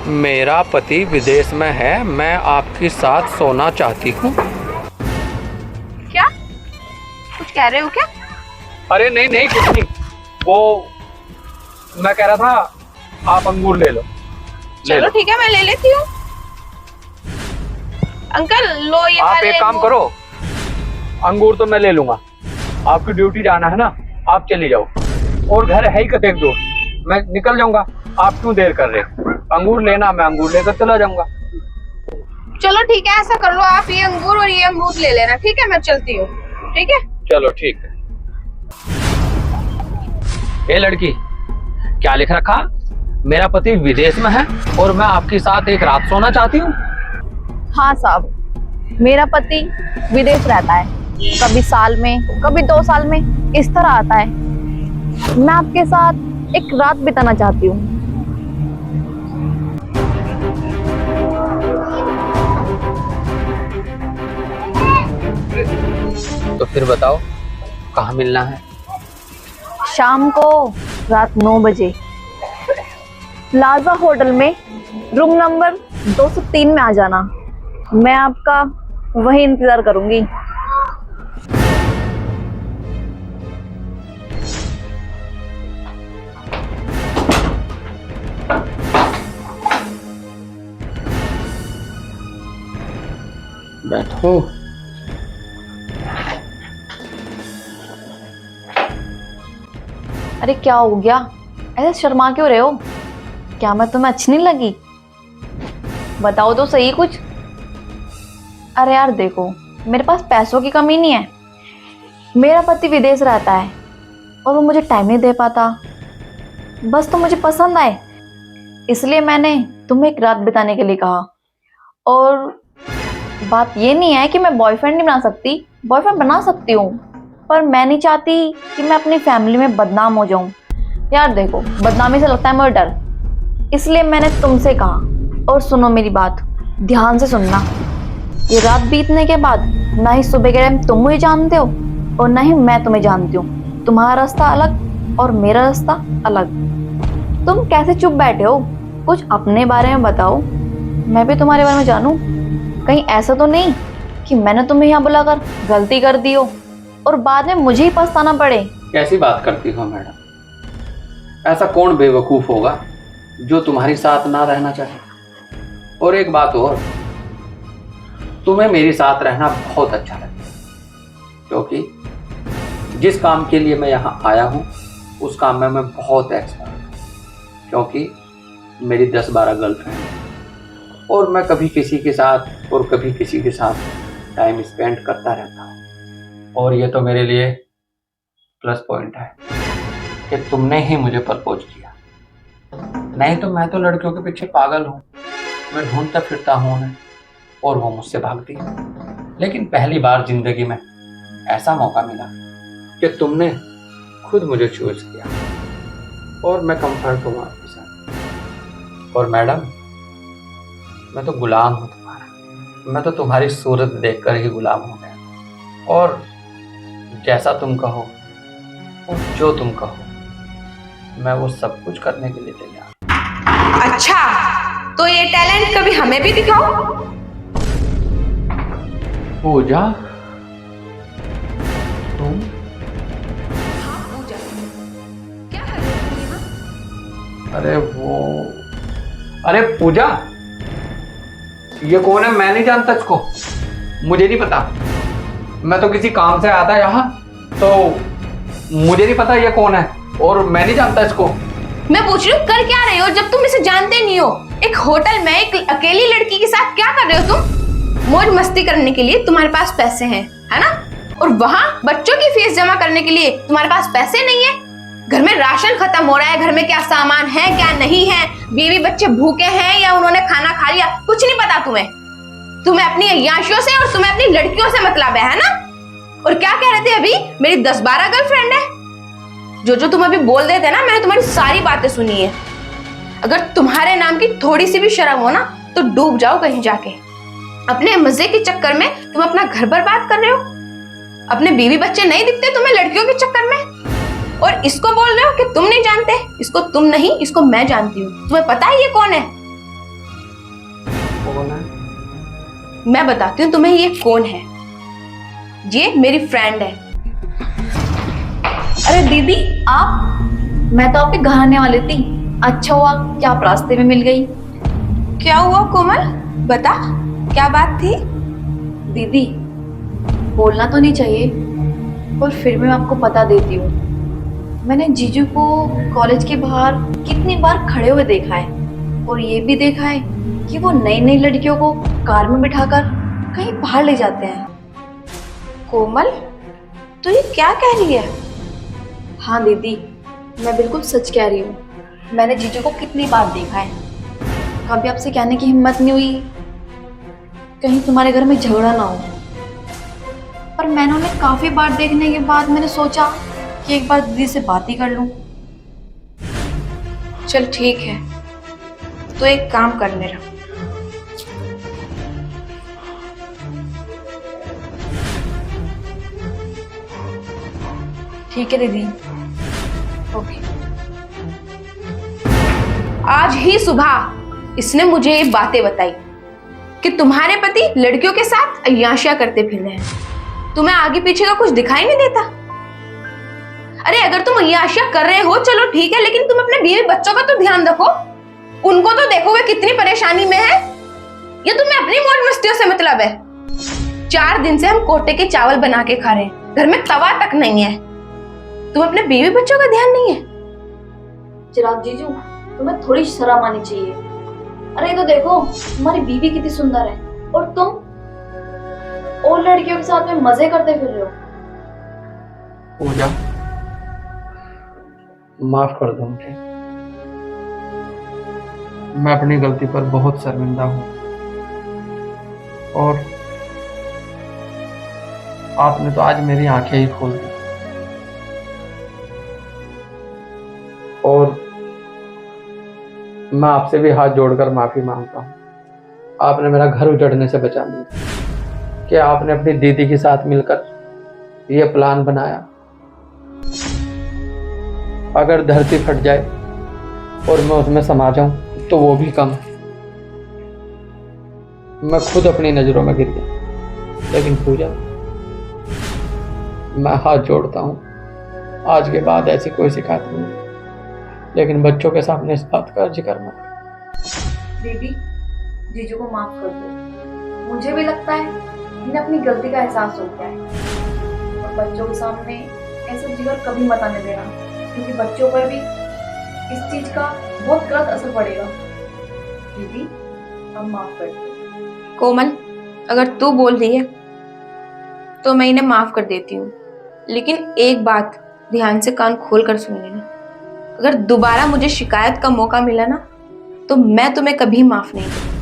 मेरा पति विदेश में है, मैं आपके साथ सोना चाहती हूँ। क्या कुछ कह रहे हो क्या? अरे नहीं नहीं कुछ नहीं, वो मैं कह रहा था आप अंगूर ले लो। चलो ठीक है, मैं ले लेती हूँ। अंकल लो ये आप एक काम करो, अंगूर तो मैं ले लूंगा, आपकी ड्यूटी जाना है ना, आप चली जाओ। और घर है ही कतेक दूर, मैं निकल जाऊंगा, आप क्यों देर कर रहे हो? अंगूर लेना, मैं अंगूर लेकर चला जाऊंगा। चलो ठीक है, ऐसा कर लो, आप ये अंगूर और ये अमरूद ले लेना। ठीक है, मैं चलती हूँ। ठीक है चलो ठीक है। ए लड़की, क्या लिख रखा? मेरा पति विदेश में है और मैं आपके साथ एक रात सोना चाहती हूँ। हाँ साहब, मेरा पति विदेश रहता है, कभी साल में कभी 2 साल में, इस तरह आता है। मैं आपके साथ एक रात बिताना चाहती हूँ। तो फिर बताओ कहाँ मिलना है? शाम को रात 9 बजे प्लाजा होटल में रूम नंबर 203 में आ जाना। मैं आपका वही इंतजार करूंगी। बैठो। अरे क्या हो गया, ऐसे शर्मा क्यों रहे हो? क्या मैं तुम्हें अच्छी नहीं लगी? बताओ तो सही कुछ। अरे यार देखो, मेरे पास पैसों की कमी नहीं है, मेरा पति विदेश रहता है और वो मुझे टाइम नहीं दे पाता। बस तुम मुझे पसंद आए, इसलिए मैंने तुम्हें एक रात बिताने के लिए कहा। और बात ये नहीं है कि मैं बॉयफ्रेंड नहीं बना सकती, बॉयफ्रेंड बना सकती हूँ, पर मैं नहीं चाहती कि मैं अपनी फैमिली में बदनाम हो जाऊँ। यार देखो, बदनामी से लगता है मुझे डर, इसलिए मैंने तुमसे कहा। और सुनो मेरी बात, ध्यान से सुनना। ये रात बीतने के बाद ना ही सुबह के टाइम तुम मुझे जानते हो और ना ही मैं तुम्हें जानती हूँ। तुम्हारा रास्ता अलग और मेरा रास्ता अलग। तुम कैसे चुप बैठे हो? कुछ अपने बारे में बताओ, मैं भी तुम्हारे बारे में जानूं। कहीं ऐसा तो नहीं कि मैंने तुम्हें यहाँ बुलाकर गलती कर दी हो और बाद में मुझे ही पछताना पड़े। कैसी बात करती हो मैडम? ऐसा कौन बेवकूफ होगा जो तुम्हारे साथ ना रहना चाहे? और एक बात और, तुम्हें मेरे साथ रहना बहुत अच्छा लगता है, क्योंकि जिस काम के लिए मैं यहाँ आया हूँ उस काम में मैं बहुत एक्सपर्ट हूँ। क्योंकि मेरी 10-12 गर्लफ्रेंड है और मैं कभी किसी के साथ और कभी किसी के साथ टाइम स्पेंड करता रहता हूँ। और ये तो मेरे लिए प्लस पॉइंट है कि तुमने ही मुझे प्रपोज किया। नहीं तो मैं तो लड़कियों के पीछे पागल हूँ, मैं ढूंढता फिरता हूँ उन्हें और वो मुझसे भागती है। लेकिन पहली बार जिंदगी में ऐसा मौका मिला कि तुमने खुद मुझे चूज किया और मैं कंफर्ट हूँ आपके साथ। और मैडम, मैं तो गुलाम हूँ तुम्हारा, मैं तो तुम्हारी सूरत देखकर ही गुलाम हो गया। और जैसा तुम कहो और जो तुम कहो, मैं वो सब कुछ करने के लिए तैयार। अच्छा, तो ये टैलेंट कभी हमें भी दिखाओ। पूजा, तुम? हाँ पूजा, क्या कर रहे हो यहाँ? अरे पूजा, ये कौन है? मैं नहीं जानता इसको, मुझे नहीं पता। मैं तो किसी काम से आया था यहाँ, तो मुझे नहीं पता ये कौन है और मैं नहीं जानता इसको। मैं पूछ रही हूँ कर क्या रहे हो जब तुम इसे जानते नहीं हो? एक होटल में एक अकेली लड़की के साथ क्या कर रहे हो तुम? मौज मस्ती करने के लिए तुम्हारे पास पैसे हैं, है ना? और वहाँ बच्चों की फीस जमा करने के लिए तुम्हारे पास पैसे नहीं है। घर में राशन खत्म हो रहा है, घर में क्या सामान है क्या नहीं है, बीवी बच्चे भूखे हैं या उन्होंने खाना खा लिया, कुछ नहीं पता तुम्हें। तुम्हें अपनी अय्याशियों से और तुम्हें अपनी लड़कियों से मतलब है ना? और क्या कह रहे थे अभी? मेरी 10-12 गर्लफ्रेंड है। जो तुम अभी बोल रहे थे ना, मैंने तुम्हारी सारी बातें सुनी है। अगर तुम्हारे नाम की थोड़ी सी भी शर्म हो ना, तो डूब जाओ कहीं जाके। अपने मजे के चक्कर में तुम अपना घर बर्बाद कर रहे हो। अपने बीवी बच्चे नहीं दिखते तुम्हें लड़कियों के चक्कर में, और इसको बोल रहे हो कि तुम नहीं जानते। इसको तुम नहीं, इसको मैं जानती हूँ। तुम्हें पता है ये कौन है? कौन है? मैं बताती हूँ तुम्हें ये कौन है। ये मेरी फ्रेंड है। अरे दीदी आप, मैं तो आपके घर आने वाली थी। अच्छा हुआ कि आप रास्ते में मिल गई। क्या हुआ कोमल, बता क्या बात थी। दीदी बोलना तो नहीं चाहिए, पर फिर भी मैं आपको बता देती हूँ। मैंने जीजू को कॉलेज के बाहर कितनी बार खड़े हुए देखा है, और ये भी देखा है कि वो नई नई लड़कियों को कार में बिठाकर कहीं बाहर ले जाते हैं। कोमल तू ये क्या कह रही है? हाँ दीदी, मैं बिल्कुल सच कह रही हूँ। मैंने जीजू को कितनी बार देखा है, कभी आपसे कहने की हिम्मत नहीं हुई कहीं तुम्हारे घर में झगड़ा ना हो। पर मैंने उन्हें काफी बार देखने के बाद मैंने सोचा कि एक बार दीदी से बात ही कर लूं। चल ठीक है, तो एक काम कर मेरा। ठीक है दीदी। ओके। आज ही सुबह इसने मुझे ये बातें बताई कि तुम्हारे पति लड़कियों के साथ अय्याशियां करते फिर रहे हैं। तुम्हें आगे पीछे का कुछ दिखाई नहीं देता? अरे अगर तुम अय्याशियां कर रहे हो चलो ठीक है, लेकिन तुम अपने बीवी बच्चों का तो ध्यान रखो। उनको तो देखो वे कितनी परेशानी में है। या तुम्हें अपनी मौज मस्तियों से मतलब है? 4 दिन से हम कोटे के चावल बना के खा रहे हैं, घर में तवा तक नहीं है। तुम अपने बीवी बच्चों का ध्यान नहीं है? चिराग जीजू, तुम्हें थोड़ी शर्म आनी चाहिए। अरे तो देखो, तुम्हारी बीवी कितनी सुंदर है और तुम और लड़कियों के साथ में मजे करते फिर रहे हो। पूजा, माफ कर दो मुझे। मैं अपनी गलती पर बहुत शर्मिंदा हूँ, और आपने तो आज मेरी आंखें ही खोल दी। और मैं आपसे भी हाथ जोड़कर माफी मांगता हूँ। आपने मेरा घर उजड़ने से बचा लिया कि आपने अपनी दीदी के साथ मिलकर यह प्लान बनाया। अगर धरती फट जाए और मैं उसमें समा जाऊं तो वो भी कम है। मैं खुद अपनी नजरों में गिर गया। लेकिन पूजा, मैं हाथ जोड़ता हूं, आज के बाद ऐसी कोई शिकायत नहीं। लेकिन बच्चों के सामने इस बात का जिक्र मत कर। दीदी, जीजू को माफ कर दो। मुझे भी लगता है इन्हें अपनी गलती का एहसास हो गया है, और बच्चों के सामने ऐसा जिक्र कभी मत आने देना, क्योंकि बच्चों पर भी इस चीज का बहुत गलत असर पड़ेगा। दीदी, अब माफ कर दो। कोमल, अगर तू बोल रही है तो मैं इन्हें माफ कर देती हूँ, लेकिन एक बात ध्यान से कान खोल कर सुन लेना। अगर दोबारा मुझे शिकायत का मौका मिला ना, तो मैं तुम्हें कभी माफ नहीं करूंगी।